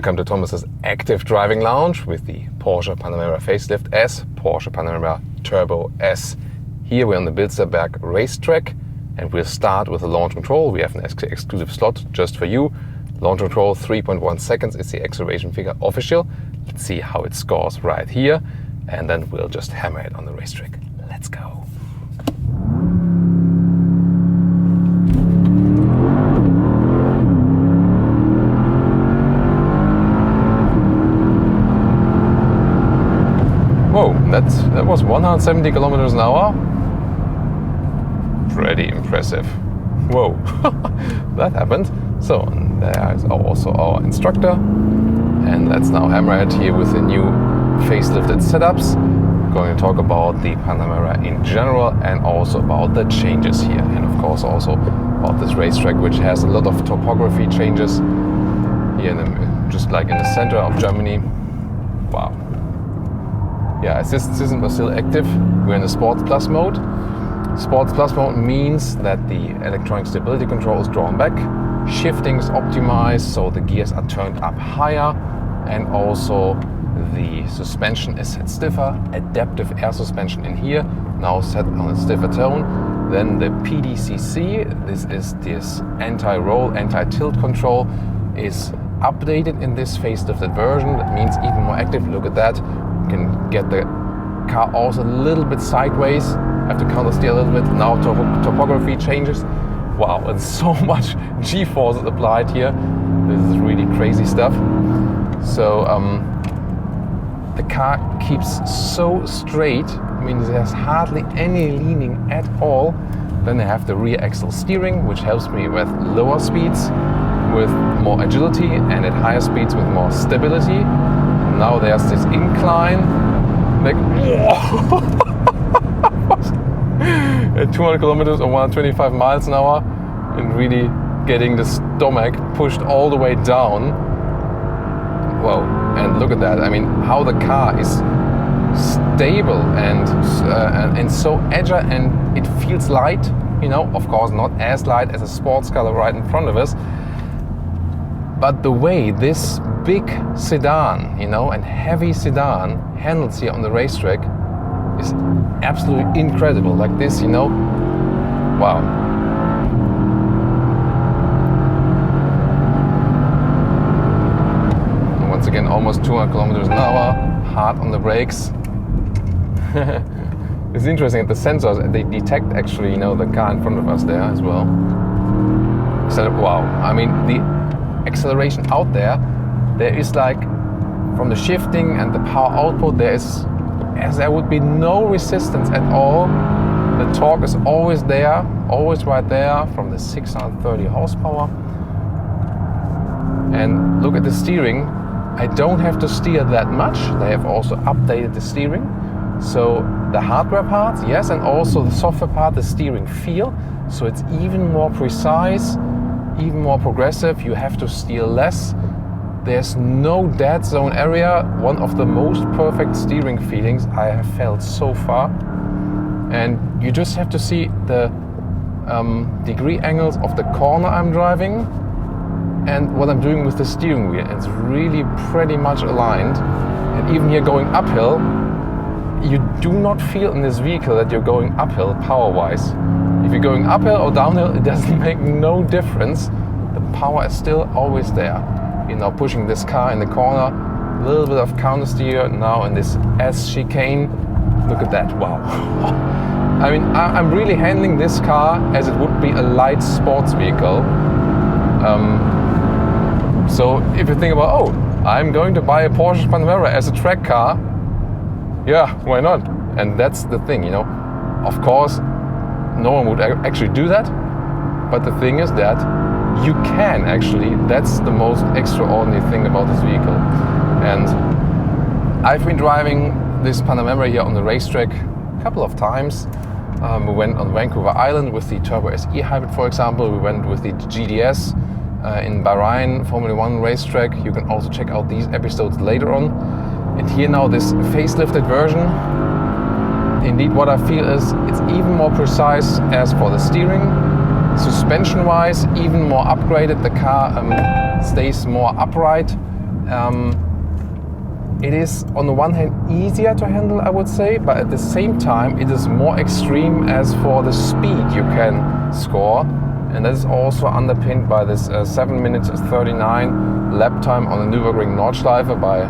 Welcome to Thomas's Active Driving Lounge with the Porsche Panamera Facelift S, Porsche Panamera Turbo S. Here we're on the Bilzerberg racetrack and we'll start with the launch control. We have an exclusive slot just for you. Launch control 3.1 seconds is the acceleration figure official. Let's see how it scores right here and then we'll just hammer it on the racetrack. Let's go. Whoa, that was 170 kilometers an hour. Pretty impressive. Whoa, that happened. So there is also our instructor. And let's now hammer it here with the new facelifted setups. We're going to talk about the Panamera in general and also about the changes here. And of course also about this racetrack, which has a lot of topography changes here, just like in the center of Germany. Wow. Yeah, system is still active. We're in the Sports Plus mode. Sports Plus mode means that the electronic stability control is drawn back, shifting is optimized, so the gears are turned up higher, and also the suspension is set stiffer. Adaptive air suspension in here, now set on a stiffer tone. Then the PDCC, this is this anti-roll, anti-tilt control, is updated in this facelifted version. That means even more active. Look at that. You can get the car also a little bit sideways. Have to counter steer a little bit. Now topography changes. Wow, and so much G-force is applied here. This is really crazy stuff. So the car keeps so straight. I mean, there's hardly any leaning at all. Then I have the rear axle steering, which helps me with lower speeds, with more agility, and at higher speeds with more stability. Now there's this incline, like at 200 kilometers or 125 miles an hour, and really getting the stomach pushed all the way down. Whoa, and look at that. I mean, how the car is stable and so agile, and it feels light, you know, of course not as light as a sports car right in front of us. But the way this big sedan, you know, and heavy sedan handles here on the racetrack is absolutely incredible. Like this, you know, wow. And once again, almost 200 kilometers an hour, hard on the brakes. It's interesting that the sensors, they detect actually, you know, the car in front of us there as well. So, wow, I mean, the acceleration out there is like, from the shifting and the power output, there would be no resistance at all. The torque is always there, always right there, from the 630 horsepower. And look at the steering. I don't have to steer that much. They have also updated the steering. So the hardware part, yes, and also the software part, the steering feel. So it's even more precise, even more progressive. You have to steer less. There's no dead zone area. One of the most perfect steering feelings I have felt so far. And you just have to see the degree angles of the corner I'm driving and what I'm doing with the steering wheel. It's really pretty much aligned. And even here going uphill, you do not feel in this vehicle that you're going uphill power-wise. If you're going uphill or downhill, it doesn't make no difference. The power is still always there. You know, pushing this car in the corner, a little bit of counter steer now in this S chicane. Look at that, wow. I mean, I'm really handling this car as it would be a light sports vehicle. So if you think about, oh, I'm going to buy a Porsche Panamera as a track car, yeah, why not? And that's the thing, you know. Of course, no one would actually do that, but the thing is that you can actually. That's the most extraordinary thing about this vehicle. And I've been driving this Panamera here on the racetrack a couple of times. We went on Vancouver Island with the Turbo SE Hybrid, for example. We went with the GDS in Bahrain Formula 1 racetrack. You can also check out these episodes later on. And here now this facelifted version. Indeed, what I feel is it's even more precise as for the steering. Suspension-wise, even more upgraded. The car stays more upright. It is on the one hand easier to handle, I would say, but at the same time it is more extreme as for the speed you can score, and that is also underpinned by this 7 minutes 39 lap time on the Nürburgring Nordschleife by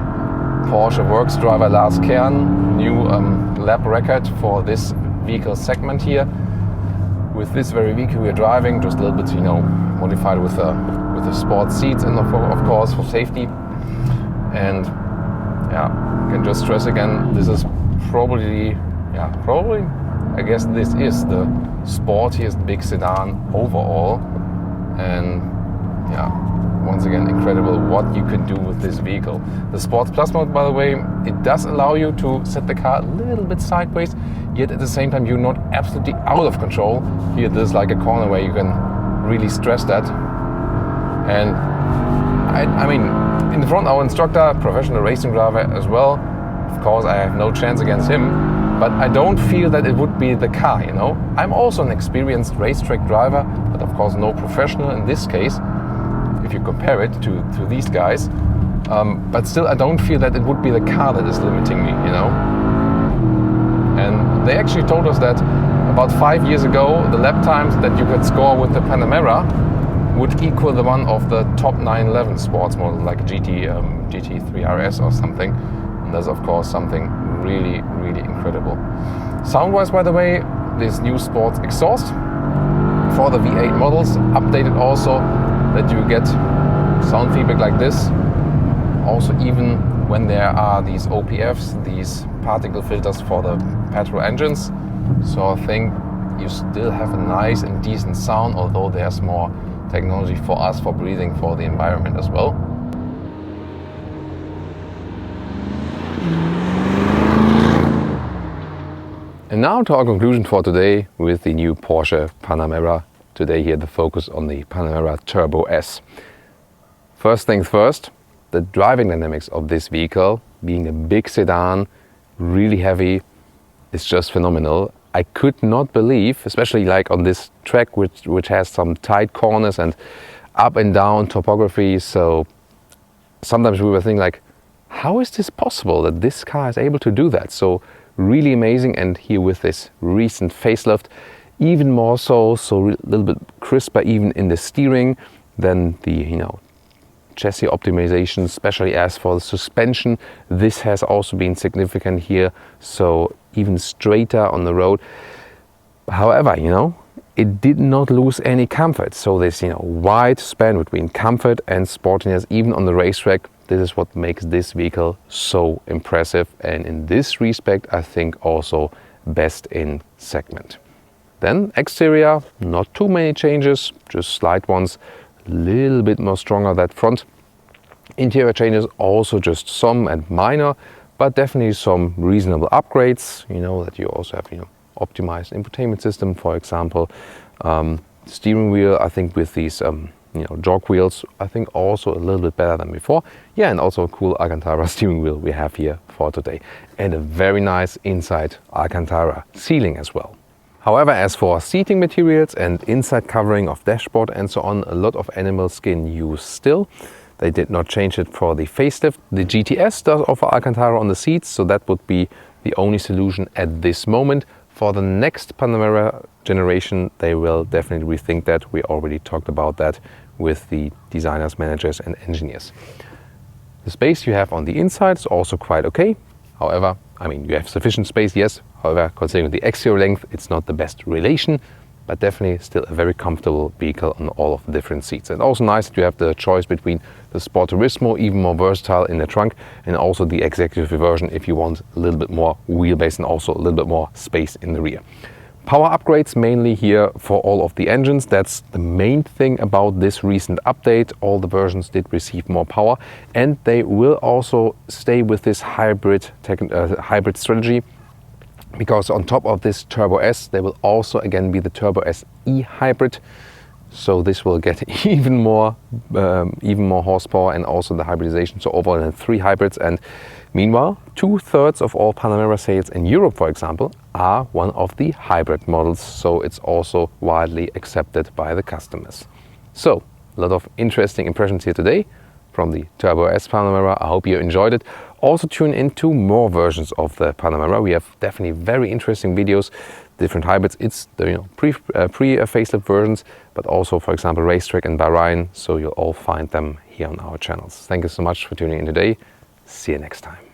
Porsche Works driver Lars Kern, new lap record for this vehicle segment here. With this very vehicle we are driving, just a little bit, modified with the sport seats and of course for safety. And yeah, I can just stress again, this is probably, I guess this is the sportiest big sedan overall. And yeah, once again, incredible what you can do with this vehicle. The Sports Plus mode, by the way, it does allow you to set the car a little bit sideways, yet at the same time you're not absolutely out of control. Here there's like a corner where you can really stress that. And I mean, in the front, our instructor, professional racing driver as well. Of course, I have no chance against him, but I don't feel that it would be the car, I'm also an experienced racetrack driver, but of course no professional in this case, if you compare it to these guys. But still, I don't feel that it would be the car that is limiting me, And they actually told us that about 5 years ago, the lap times that you could score with the Panamera would equal the one of the top 911 sports model, like GT3 RS or something. And that's of course something really, really incredible. Sound-wise, by the way, this new sports exhaust for the V8 models, updated also, that you get sound feedback like this. Also, even when there are these OPFs, these particle filters for the petrol engines. So I think you still have a nice and decent sound, although there's more technology for us, for breathing, for the environment as well. And now to our conclusion for today with the new Porsche Panamera. Today here the focus on the Panamera Turbo S. First things first, the driving dynamics of this vehicle, being a big sedan, really heavy, is just phenomenal. I could not believe, especially like on this track which has some tight corners and up and down topography, so sometimes we were thinking like, how is this possible that this car is able to do that? So really amazing, and here with this recent facelift, even more so a little bit crisper even in the steering than the chassis optimization, especially as for the suspension. This has also been significant here, so even straighter on the road. However, it did not lose any comfort. So this, wide span between comfort and sportiness, even on the racetrack, this is what makes this vehicle so impressive. And in this respect, I think also best in segment. Then exterior, not too many changes, just slight ones, a little bit more stronger that front. Interior changes also just some and minor, but definitely some reasonable upgrades, that you also have, optimized infotainment system, for example. Steering wheel, I think with these, jog wheels, I think also a little bit better than before. Yeah, and also a cool Alcantara steering wheel we have here for today. And a very nice inside Alcantara ceiling as well. However, as for seating materials and inside covering of dashboard and so on, a lot of animal skin used still. They did not change it for the facelift. The GTS does offer Alcantara on the seats, so that would be the only solution at this moment. For the next Panamera generation, they will definitely rethink that. We already talked about that with the designers, managers and engineers. The space you have on the inside is also quite okay. However, you have sufficient space, yes. However, considering the exterior length, it's not the best relation, but definitely still a very comfortable vehicle on all of the different seats. And also nice that you have the choice between the Sport Turismo, even more versatile in the trunk, and also the executive version if you want a little bit more wheelbase and also a little bit more space in the rear. Power upgrades mainly here for all of the engines. That's the main thing about this recent update. All the versions did receive more power, and they will also stay with this hybrid strategy, because on top of this Turbo S, there will also again be the Turbo S e-hybrid. So this will get even more horsepower and also the hybridization. So overall 3 hybrids. And meanwhile, 2/3 of all Panamera sales in Europe, for example, are one of the hybrid models. So it's also widely accepted by the customers. So a lot of interesting impressions here today from the Turbo S Panemera. I hope you enjoyed it. Also tune into more versions of the Panemera. We have definitely very interesting videos, different hybrids. It's the pre-facelift versions, but also, for example, Racetrack and Bahrain. So you'll all find them here on our channels. Thank you so much for tuning in today. See you next time.